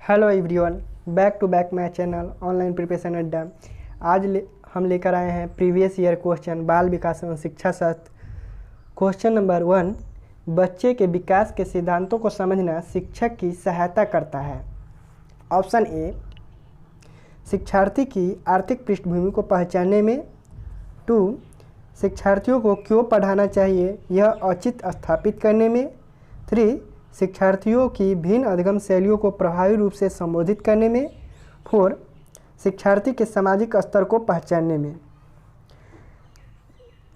Hello everyone, back to back my channel online preparation Adda. आज हम लेकर आए हैं प्रीवियस ईयर क्वेश्चन बाल विकास एवं शिक्षा शास्त्र। क्वेश्चन नंबर 1, बच्चे के विकास के सिद्धांतों को समझना शिक्षक की सहायता करता है। ऑप्शन ए, शिक्षार्थी की आर्थिक पृष्ठभूमि को पहचानने में। 2, शिक्षार्थियों को क्यों पढ़ाना चाहिए यह औचित्य स्थापित करने में। 3, शिक्षार्थियों की भिन्न अधिगम शैलियों को प्रभावी रूप से संबोधित करने में। 4, शिक्षार्थी के सामाजिक स्तर को पहचानने में।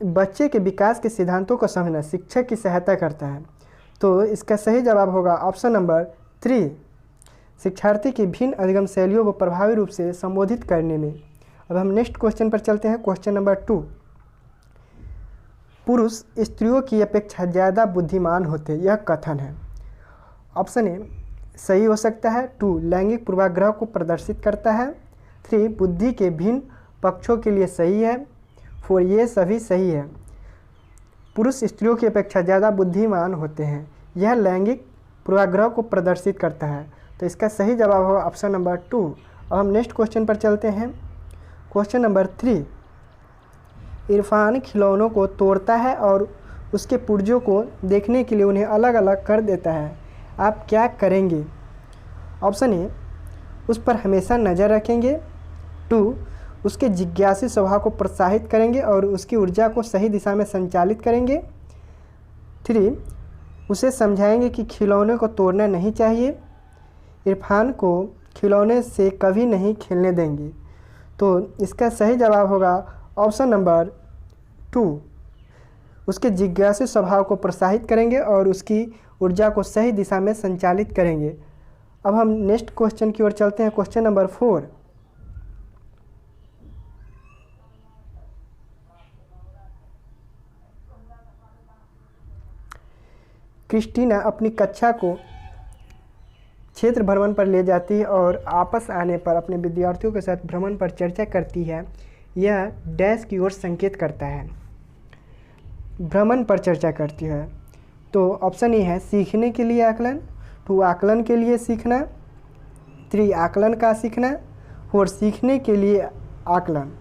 बच्चे के विकास के सिद्धांतों को समझना शिक्षक की सहायता करता है, तो इसका सही जवाब होगा ऑप्शन नंबर 3, शिक्षार्थी की भिन्न अधिगम शैलियों को प्रभावी रूप से संबोधित करने में। अब हम नेक्स्ट क्वेश्चन पर चलते हैं। क्वेश्चन नंबर 2, पुरुष स्त्रियों की अपेक्षा ज़्यादा बुद्धिमान होते, यह कथन है। ऑप्शन ए सही हो सकता है। 2, लैंगिक पूर्वाग्रह को प्रदर्शित करता है। 3, बुद्धि के भिन्न पक्षों के लिए सही है। 4, ये सभी सही है। पुरुष स्त्रियों की अपेक्षा ज़्यादा बुद्धिमान होते हैं, यह लैंगिक पूर्वाग्रह को प्रदर्शित करता है, तो इसका सही जवाब होगा ऑप्शन नंबर 2। अब हम नेक्स्ट क्वेश्चन पर चलते हैं। क्वेश्चन नंबर 3, इरफान खिलौनों को तोड़ता है और उसके पुर्जों को देखने के लिए उन्हें अलग अलग कर देता है, आप क्या करेंगे? ऑप्शन ए, उस पर हमेशा नज़र रखेंगे। 2, उसके जिज्ञासु स्वभाव को प्रोत्साहित करेंगे और उसकी ऊर्जा को सही दिशा में संचालित करेंगे। 3, उसे समझाएंगे कि खिलौने को तोड़ना नहीं चाहिए। इरफान को खिलौने से कभी नहीं खेलने देंगे, तो इसका सही जवाब होगा ऑप्शन नंबर 2, उसके जिज्ञासु स्वभाव को प्रोत्साहित करेंगे और उसकी ऊर्जा को सही दिशा में संचालित करेंगे। अब हम नेक्स्ट क्वेश्चन की ओर चलते हैं। क्वेश्चन नंबर 4, क्रिस्टीना अपनी कक्षा को क्षेत्र भ्रमण पर ले जाती है और वापस आने पर अपने विद्यार्थियों के साथ भ्रमण पर चर्चा करती है, यह डैश की ओर संकेत करता है। भ्रमण पर चर्चा करती है, तो ऑप्शन ए है सीखने के लिए आकलन। 2, आकलन के लिए सीखना। 3, आकलन का सीखना। 4, सीखने के लिए आकलन।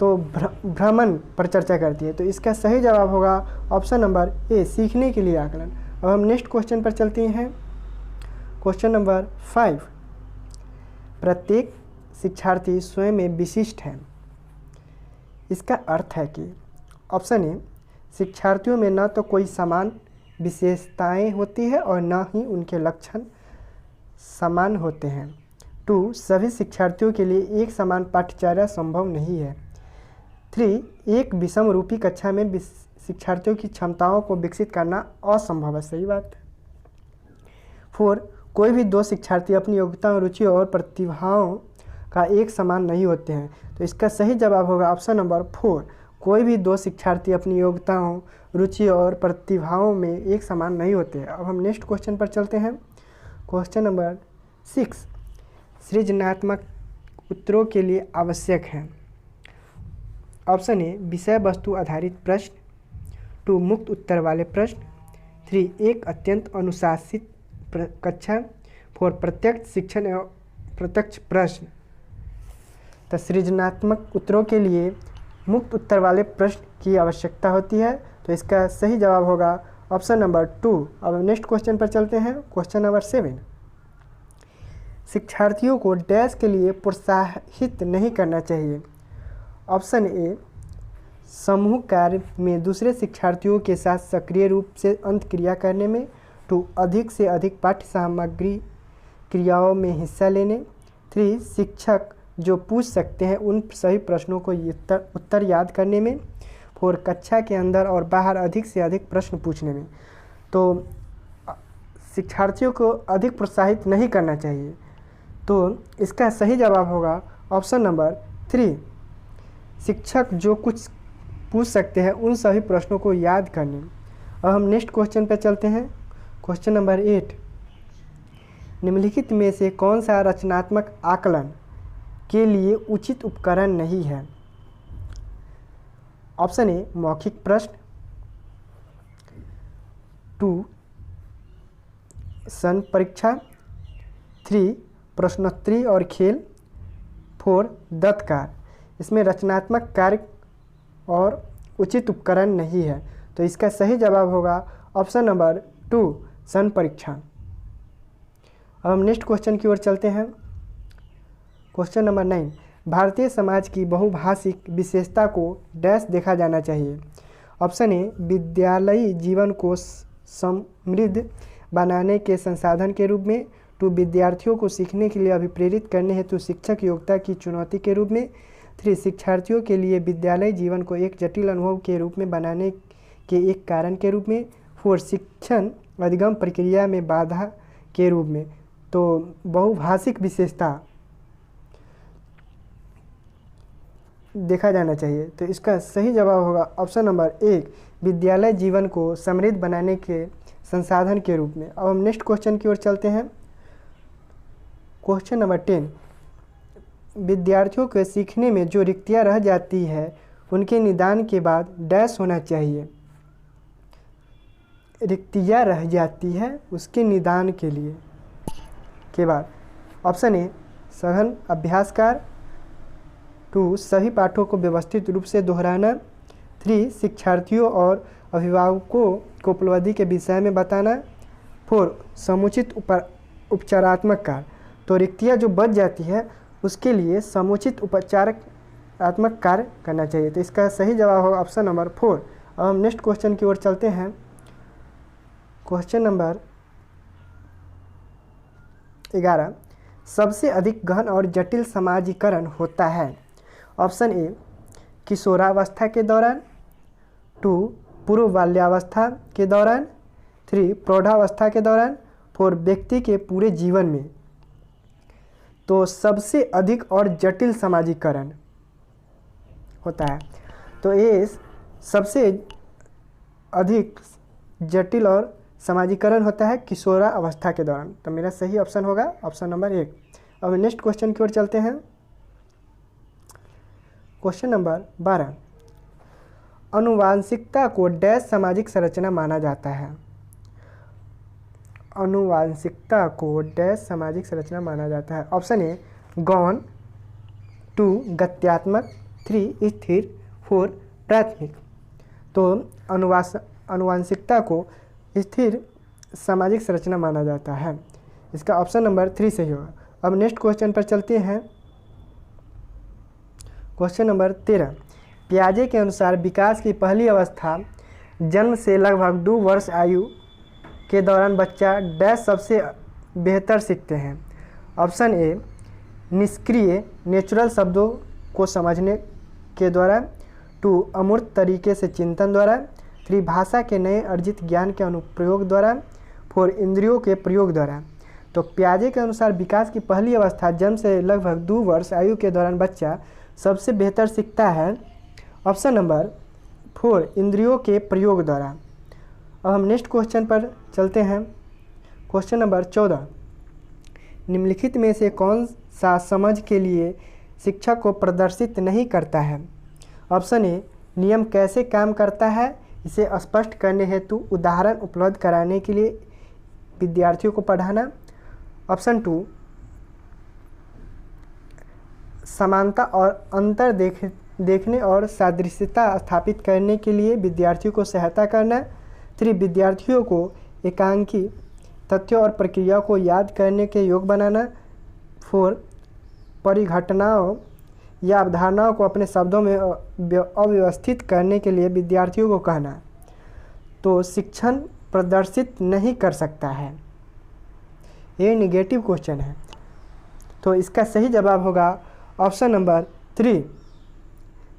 तो भ्रमण पर चर्चा करती है, तो इसका सही जवाब होगा ऑप्शन नंबर ए, सीखने के लिए आकलन। अब हम नेक्स्ट क्वेश्चन पर चलते हैं। क्वेश्चन नंबर 5, प्रत्येक शिक्षार्थी स्वयं में विशिष्ट है, इसका अर्थ है कि। ऑप्शन ए, शिक्षार्थियों में न तो कोई समान विशेषताएं होती है और न ही उनके लक्षण समान होते हैं। 2, सभी शिक्षार्थियों के लिए एक समान पाठ्यचर्या संभव नहीं है। 3, एक विषम रूपी कक्षा में शिक्षार्थियों की क्षमताओं को विकसित करना असंभव है, सही बात। 4, कोई भी 2 शिक्षार्थी अपनी योग्यताओं, रुचि और प्रतिभाओं का एक समान नहीं होते हैं, तो इसका सही जवाब होगा ऑप्शन नंबर 4, कोई भी 2 शिक्षार्थी अपनी योग्यताओं, रुचि और प्रतिभाओं में एक समान नहीं होते। अब हम नेक्स्ट क्वेश्चन पर चलते हैं। क्वेश्चन नंबर 6, सृजनात्मक उत्तरों के लिए आवश्यक है। ऑप्शन ए, विषय वस्तु आधारित प्रश्न। 2, मुक्त उत्तर वाले प्रश्न। 3, एक अत्यंत अनुशासित कक्षा। 4, प्रत्यक्ष शिक्षण एवं प्रत्यक्ष प्रश्न। तो सृजनात्मक उत्तरों के लिए मुक्त उत्तर वाले प्रश्न की आवश्यकता होती है, तो इसका सही जवाब होगा ऑप्शन नंबर 2। अब नेक्स्ट क्वेश्चन पर चलते हैं। क्वेश्चन नंबर 7, शिक्षार्थियों को डैश के लिए प्रोत्साहित नहीं करना चाहिए। ऑप्शन ए, समूह कार्य में दूसरे शिक्षार्थियों के साथ सक्रिय रूप से अंतक्रिया करने में। 2, अधिक से अधिक पाठ्य सामग्री क्रियाओं में हिस्सा लेने। 3, शिक्षक जो पूछ सकते हैं उन सभी प्रश्नों को उत्तर याद करने में। 4, कक्षा के अंदर और बाहर अधिक से अधिक प्रश्न पूछने में। तो शिक्षार्थियों को अधिक प्रोत्साहित नहीं करना चाहिए, तो इसका सही जवाब होगा ऑप्शन नंबर 3, शिक्षक जो कुछ पूछ सकते हैं उन सभी प्रश्नों को याद करने। अब हम नेक्स्ट क्वेश्चन पर चलते हैं। क्वेश्चन नंबर 8, निम्नलिखित में से कौन सा रचनात्मक आकलन के लिए उचित उपकरण नहीं है? ऑप्शन ए, मौखिक प्रश्न। 2, सन परीक्षा। 3 प्रश्नोत्तरी और खेल, 4 दत्तकार। इसमें रचनात्मक कार्य और उचित उपकरण नहीं है, तो इसका सही जवाब होगा ऑप्शन नंबर 2 सन परीक्षण। अब हम नेक्स्ट क्वेश्चन की ओर चलते हैं। क्वेश्चन नंबर 9, भारतीय समाज की बहुभाषिक विशेषता को डैश देखा जाना चाहिए। ऑप्शन ए विद्यालयी जीवन को समृद्ध बनाने के संसाधन के रूप में, 2 विद्यार्थियों को सीखने के लिए अभिप्रेरित करने हेतु शिक्षक योग्यता की चुनौती के रूप में, 3 शिक्षार्थियों के लिए विद्यालय जीवन को एक जटिल अनुभव के रूप में बनाने के एक कारण के रूप में, 4 शिक्षण अधिगम प्रक्रिया में बाधा के रूप में। तो बहुभाषिक विशेषता देखा जाना चाहिए, तो इसका सही जवाब होगा ऑप्शन नंबर 1 विद्यालय जीवन को समृद्ध बनाने के संसाधन के रूप में। अब हम नेक्स्ट क्वेश्चन की ओर चलते हैं। क्वेश्चन नंबर 10, विद्यार्थियों के सीखने में जो रिक्तियाँ रह जाती है उनके निदान के बाद डैश होना चाहिए। रिक्तियाँ रह जाती है उसके निदान के लिए के बाद ऑप्शन ए सघन अभ्यासकार, 2 सभी पाठों को व्यवस्थित रूप से दोहराना, 3 शिक्षार्थियों और अभिभावकों को उपलब्धि के विषय में बताना, 4 समुचित उपचारात्मक कार्य। तो रिक्तियाँ जो बच जाती है उसके लिए समुचित उपचारात्मक कार्य करना चाहिए, तो इसका सही जवाब होगा ऑप्शन नंबर 4। अब हम नेक्स्ट क्वेश्चन की ओर चलते हैं। क्वेश्चन नंबर 11, सबसे अधिक गहन और जटिल समाजीकरण होता है। ऑप्शन ए किशोरावस्था के दौरान, 2 पूर्व बाल्यावस्था के दौरान, 3 प्रौढ़ावस्था के दौरान, 4 व्यक्ति के पूरे जीवन में। तो सबसे अधिक और जटिल समाजीकरण होता है, तो ये सबसे अधिक जटिल और समाजीकरण होता है किशोरावस्था के दौरान, तो मेरा सही ऑप्शन होगा ऑप्शन नंबर 1। अब नेक्स्ट क्वेश्चन की ओर चलते हैं। क्वेश्चन नंबर 12, आनुवांशिकता को डैश सामाजिक संरचना माना जाता है। आनुवांशिकता को डैश सामाजिक संरचना माना जाता है। ऑप्शन ए गौण, 2 गत्यात्मक, 3 स्थिर, 4 प्राथमिक। तो आनुवांशिकता को स्थिर सामाजिक संरचना माना जाता है, इसका ऑप्शन नंबर 3 सही होगा। अब नेक्स्ट क्वेश्चन पर चलते हैं। क्वेश्चन नंबर 13, पियाजे के अनुसार विकास की पहली अवस्था जन्म से लगभग 2 वर्ष आयु के दौरान बच्चा डैश सबसे बेहतर सीखते हैं। ऑप्शन ए निष्क्रिय नेचुरल शब्दों को समझने के द्वारा, 2 अमूर्त तरीके से चिंतन द्वारा, 3 भाषा के नए अर्जित ज्ञान के अनुप्रयोग द्वारा, 4 इंद्रियों के प्रयोग द्वारा। तो पियाजे के अनुसार विकास की पहली अवस्था जन्म से लगभग 2 वर्ष आयु के दौरान बच्चा सबसे बेहतर सीखता है। ऑप्शन नंबर 4 इंद्रियों के प्रयोग द्वारा। अब हम नेक्स्ट क्वेश्चन पर चलते हैं। क्वेश्चन नंबर 14, निम्नलिखित में से कौन सा समझ के लिए शिक्षक को प्रदर्शित नहीं करता है। ऑप्शन ए नियम कैसे काम करता है इसे स्पष्ट करने हेतु उदाहरण उपलब्ध कराने के लिए विद्यार्थियों को पढ़ाना। ऑप्शन 2 समानता और अंतर देखने और सादृश्यता स्थापित करने के लिए विद्यार्थियों को सहायता करना। 3 विद्यार्थियों को एकांकी तथ्यों और प्रक्रियाओं को याद करने के योग्य बनाना। 4 परिघटनाओं या अवधारणाओं को अपने शब्दों में अव्यवस्थित करने के लिए विद्यार्थियों को कहना। तो शिक्षण प्रदर्शित नहीं कर सकता है, ये नेगेटिव क्वेश्चन है, तो इसका सही जवाब होगा ऑप्शन नंबर 3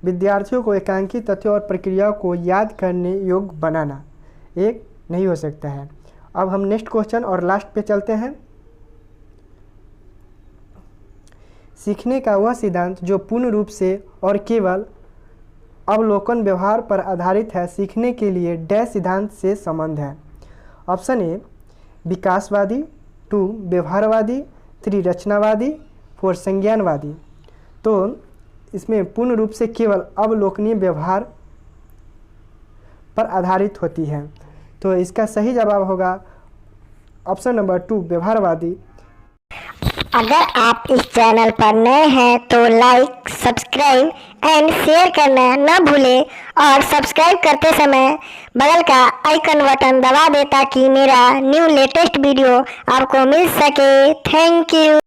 विद्यार्थियों को एकांकी तथ्यों और प्रक्रियाओं को याद करने योग्य बनाना, एक नहीं हो सकता है। अब हम नेक्स्ट क्वेश्चन और लास्ट पे चलते हैं। सीखने का वह सिद्धांत जो पूर्ण रूप से और केवल अवलोकन व्यवहार पर आधारित है सीखने के लिए डैश सिद्धांत से संबंध है। ऑप्शन ए विकासवादी, 2 व्यवहारवादी, 3 रचनावादी, 4 संज्ञानवादी। तो इसमें पूर्ण रूप से केवल अवलोकनीय व्यवहार पर आधारित होती है, तो इसका सही जवाब होगा ऑप्शन नंबर 2 व्यवहारवादी। अगर आप इस चैनल पर नए हैं तो लाइक, सब्सक्राइब एंड शेयर करना न भूलें और सब्सक्राइब करते समय बगल का आइकन बटन दबा दें ताकि मेरा न्यू लेटेस्ट वीडियो आपको मिल सके। Thank you.